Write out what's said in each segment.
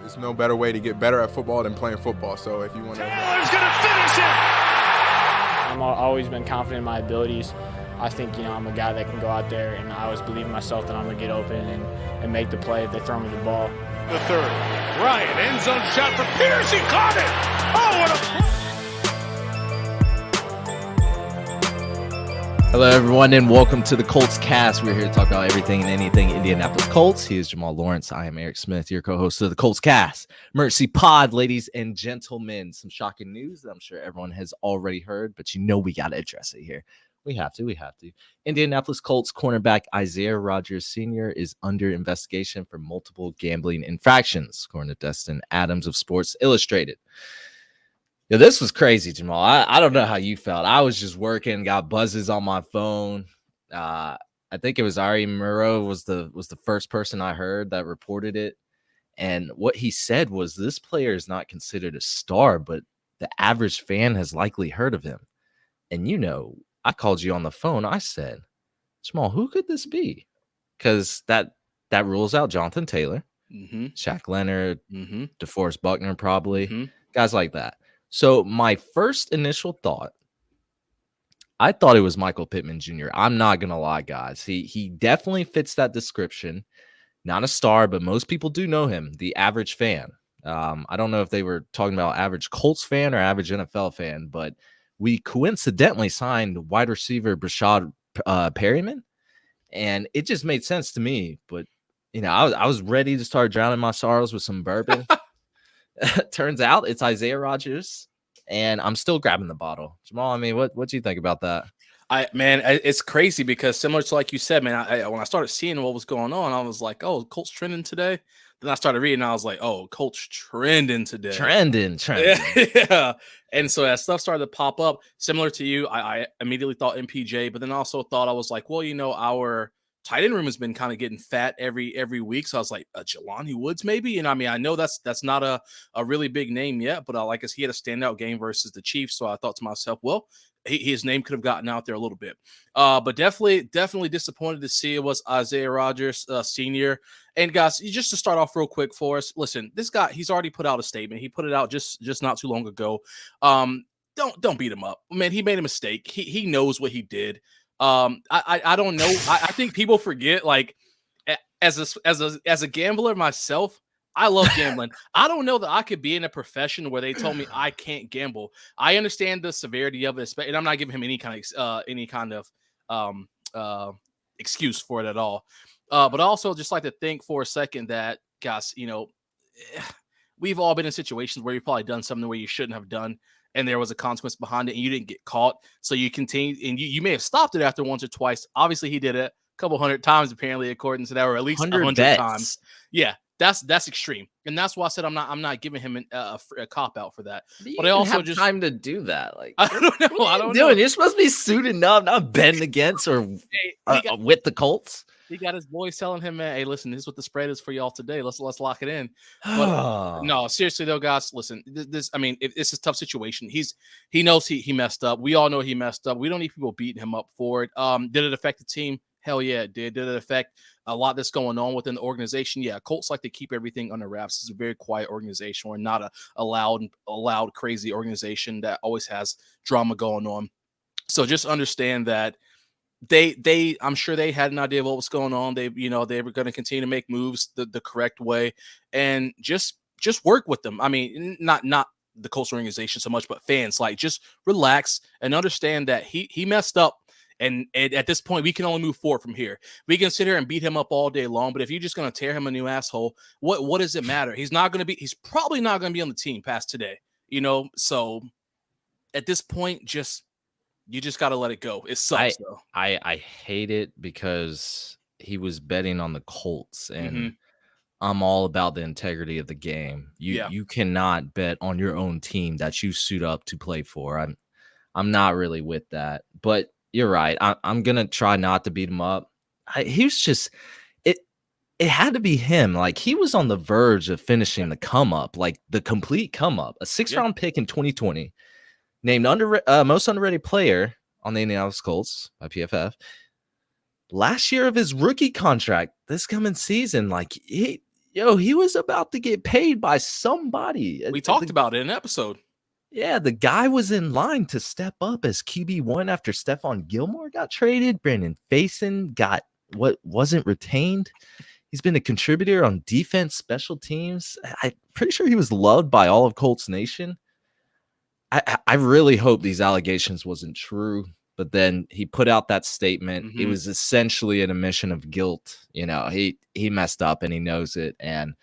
There's no better way to get better at football than playing football. So if you want to... Taylor's going to finish it! I've always been confident in my abilities. I think, I'm a guy that can go out there, and I always believe in myself that I'm going to get open and make the play if they throw me the ball. The third. Ryan, end zone shot for Pierce. He caught it! Oh, what a... Hello, everyone, and welcome to the Colts Cast. We're here to talk about everything and anything Indianapolis Colts. He is Jamal Lawrence. I am Eric Smith, your co-host of the Colts Cast. Emergency Pod, ladies and gentlemen. Some shocking news that I'm sure everyone has already heard, but we got to address it here. We have to. Indianapolis Colts cornerback Isaiah Rodgers Sr. is under investigation for multiple gambling infractions, according to Destin Adams of Sports Illustrated. Yeah, this was crazy, Jamal. I don't know how you felt. I was just working, got buzzes on my phone. I think it was Ari Murrow was the first person I heard that reported it. And what he said was this player is not considered a star, but the average fan has likely heard of him. And I called you on the phone. I said, Jamal, who could this be? Because that rules out Jonathan Taylor, Shaq Leonard, DeForest Buckner, probably guys like that. So my first initial thought, I thought it was Michael Pittman Jr. I'm not going to lie, guys. He definitely fits that description. Not a star, but most people do know him, the average fan. I don't know if they were talking about average Colts fan or average NFL fan, but we coincidentally signed wide receiver Brashad Perryman, and it just made sense to me. But, I was ready to start drowning my sorrows with some bourbon. Turns out it's Isaiah Rodgers, and I'm still grabbing the bottle. Jamal, what do you think about that? It's crazy because similar to like you said, man, when I started seeing what was going on, I was like, oh, Colts trending today. Then I started reading, and I was like, oh, Colts trending today. Trending. Yeah. And so as stuff started to pop up, similar to you, I immediately thought MPJ, but then also thought I was like, well, our tight end room has been kind of getting fat every week. So I was like, Jelani Woods maybe? And I know that's not a really big name yet, but I guess he had a standout game versus the Chiefs. So I thought to myself, well, his name could have gotten out there a little bit. But definitely disappointed to see it was Isaiah Rodgers Sr. And guys, just to start off real quick for us, listen, this guy, he's already put out a statement. He put it out just not too long ago. Don't beat him up. Man, he made a mistake. He knows what he did. I don't know. I think people forget, like, as a gambler myself, I love gambling. I don't know that I could be in a profession where they told me I can't gamble. I understand the severity of it, and I'm not giving him any kind of excuse for it at all. But also just like to think for a second that, guys, we've all been in situations where you've probably done something where you shouldn't have done, and there was a consequence behind it, and you didn't get caught. So you continue, and you may have stopped it after once or twice. Obviously, he did it a couple hundred times, apparently, according to that, or at least 100 times. Yeah, that's extreme, and that's why I said I'm not giving him a cop out for that. But I also have time to do that. Like, I don't know. What are you doing? You're supposed to be suiting up, not betting against or with the Colts. He got his boys telling him, man, hey, listen, this is what the spread is for y'all today. Let's lock it in. But no, seriously though, guys, listen, this is a tough situation. He knows he messed up. We all know he messed up. We don't need people beating him up for it. Did it affect the team? Hell yeah, it did. Did it affect a lot that's going on within the organization? Yeah, Colts like to keep everything under wraps. It's a very quiet organization. We're not a loud, crazy organization that always has drama going on. So just understand that I'm sure they had an idea of what was going on. They were going to continue to make moves the correct way and just work with them. I mean, not the Colts organization so much, but fans, like, just relax and understand that he messed up. And at this point, we can only move forward from here. We can sit here and beat him up all day long, but if you're just going to tear him a new asshole, what does it matter? He's probably not going to be on the team past today, So at this point, you just got to let it go. It sucks, though. I hate it because he was betting on the Colts, and I'm all about the integrity of the game. You cannot bet on your own team that you suit up to play for. I'm not really with that, but you're right. I'm gonna try not to beat him up. He was just it had to be him. Like, he was on the verge of finishing the come up, like the complete come up. A 6th-round pick in 2020, named most underrated player on the Indianapolis Colts by PFF. Last year of his rookie contract, this coming season, like, Yo, he was about to get paid by somebody. We talked about it in an episode. Yeah, the guy was in line to step up as QB1 after Stephon Gilmore got traded. Brandon Faison got what wasn't retained. He's been a contributor on defense, special teams. I'm pretty sure he was loved by all of Colts Nation. I really hope these allegations wasn't true, but then he put out that statement. It was essentially an admission of guilt. You know, he messed up and he knows it, and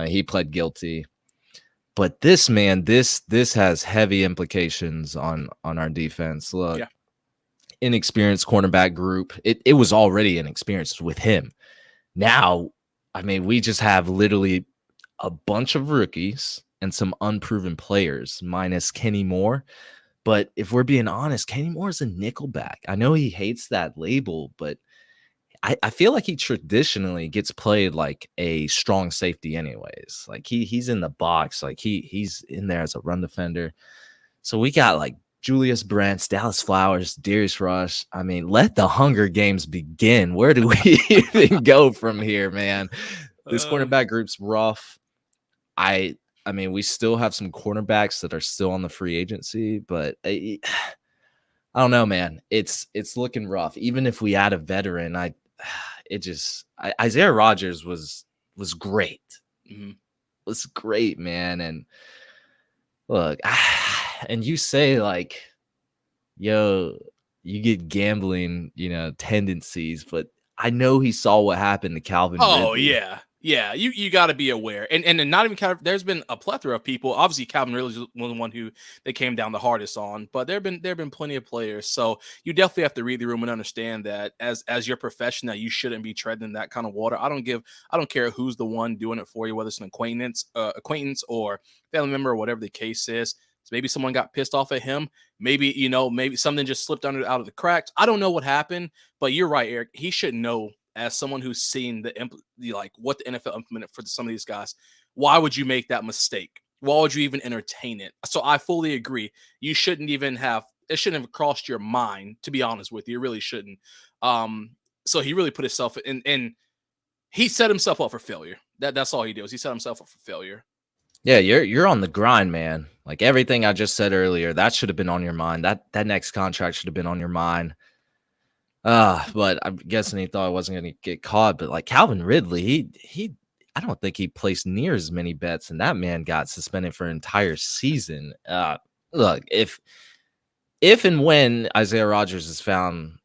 he pled guilty. But this man, this has heavy implications on our defense. Look, inexperienced cornerback group. It was already inexperienced with him. Now, I mean, we just have literally a bunch of rookies and some unproven players, minus Kenny Moore. But if we're being honest, Kenny Moore is a nickelback. I know he hates that label, but I feel like he traditionally gets played like a strong safety anyways. Like he's in the box. Like he's in there as a run defender. So we got like Julius Brents, Dallas Flowers, Darius Rush. I mean, let the Hunger Games begin. Where do we even go from here, man? This cornerback group's rough. I mean, we still have some cornerbacks that are still on the free agency, but I don't know, man. It's looking rough. Even if we add a veteran, Isaiah Rodgers was great. Was great, man. And look, and you say like, yo, you get gambling, tendencies, but I know he saw what happened to Calvin Ridley. Yeah, you got to be aware, and not even Calvin. There's been a plethora of people. Obviously, Calvin Ridley was the one who they came down the hardest on, but there've been plenty of players. So you definitely have to read the room and understand that as your profession, that you shouldn't be treading in that kind of water. I don't care who's the one doing it for you, whether it's an acquaintance or family member or whatever the case is. So maybe someone got pissed off at him. Maybe maybe something just slipped out of the cracks. I don't know what happened, but you're right, Eric. He should know. As someone who's seen what the NFL implemented for some of these guys, why would you make that mistake? Why would you even entertain it? So I fully agree. You shouldn't even it shouldn't have crossed your mind, to be honest with you. It really shouldn't. So he really put himself in, and he set himself up for failure. That's all he did. He set himself up for failure. Yeah, you're on the grind, man. Like everything I just said earlier, that should have been on your mind. That next contract should have been on your mind. But I'm guessing he thought I wasn't going to get caught. But like Calvin Ridley, he I don't think he placed near as many bets, and that man got suspended for an entire season. Look, if and when Isaiah Rodgers is found,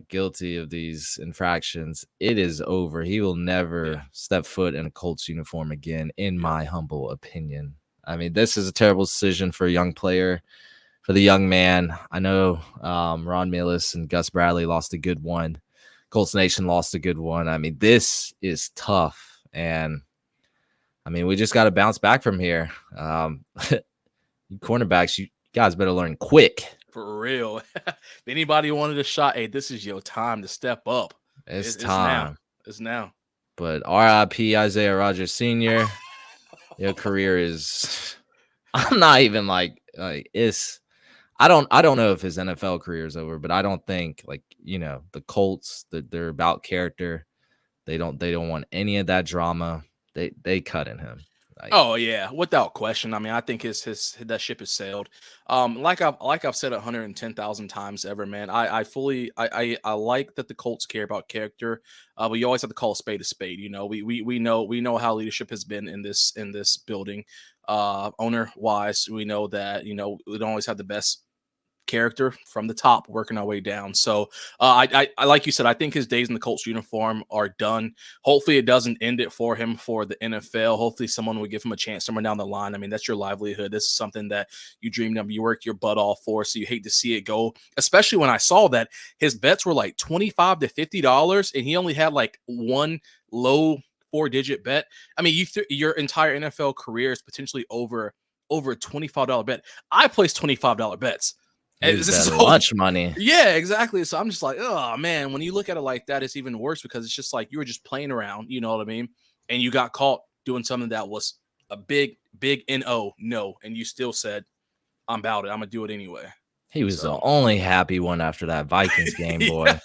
guilty of these infractions, it is over. He will never step foot in a Colts uniform again, in my humble opinion. I mean, this is a terrible decision for a young player. For the young man, I know Ron Millis and Gus Bradley lost a good one. Colts Nation lost a good one. I mean, this is tough. And, I mean, we just got to bounce back from here. Cornerbacks, you guys better learn quick. For real. If anybody wanted a shot, hey, this is your time to step up. It's time. It's now. But RIP Isaiah Rodgers Sr., your career is – I'm not even like it's – I don't know if his NFL career is over, but I don't think the Colts, they're about character. They don't want any of that drama. They cut in him. Oh yeah, without question. I mean, I think that ship has sailed. Like I've said 110,000 times ever, man. I like that the Colts care about character, but you always have to call a spade a spade. We know how leadership has been in this building. Owner wise, we know that we don't always have the best character from the top working our way down. So I like you said, I think his days in the Colts uniform are done. Hopefully it doesn't end it for him for the NFL. Hopefully someone will give him a chance somewhere down the line. I mean, that's your livelihood. This is something that you dreamed of, you worked your butt off for, so you hate to see it go, especially when I saw that his bets were like $25 to $50 and he only had like one low 4-digit bet. I mean, your entire NFL career is potentially over a $25 bet. I placed $25 bets. This is so much money. Yeah, exactly. So I'm just like, oh man, when you look at it like that, it's even worse because it's just like you were just playing around, you know what I mean? And you got caught doing something that was a big no, and you still said, I'm about it. I'm gonna do it anyway. He was the only happy one after that Vikings game, boy.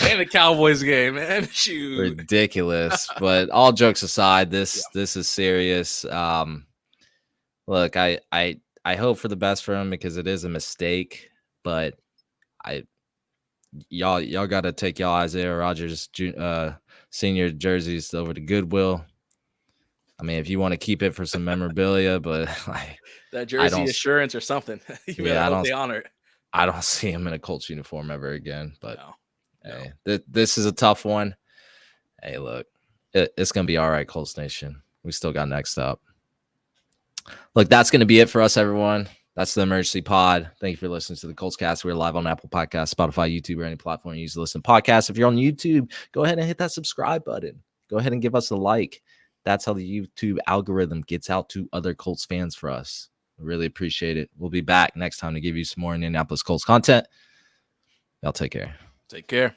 And the Cowboys game, man. Shoot. Ridiculous. But all jokes aside, this is serious. Look, I hope for the best for him because it is a mistake, but y'all got to take y'all Isaiah Rodgers Sr. jerseys over to Goodwill. I mean, if you want to keep it for some memorabilia, but that jersey assurance or something. I hope they honor it. I don't see him in a Colts uniform ever again. But hey, this is a tough one. Hey, look, it's gonna be all right, Colts Nation. We still got next up. Look, that's gonna be it for us, everyone. That's the emergency pod. Thank you for listening to the Colts Cast. We're live on Apple Podcasts, Spotify, YouTube, or any platform you use to listen to podcasts. If you're on YouTube, go ahead and hit that subscribe button. Go ahead and give us a like. That's how the YouTube algorithm gets out to other Colts fans for us. Really appreciate it. We'll be back next time to give you some more Indianapolis Colts content. Y'all take care. Take care.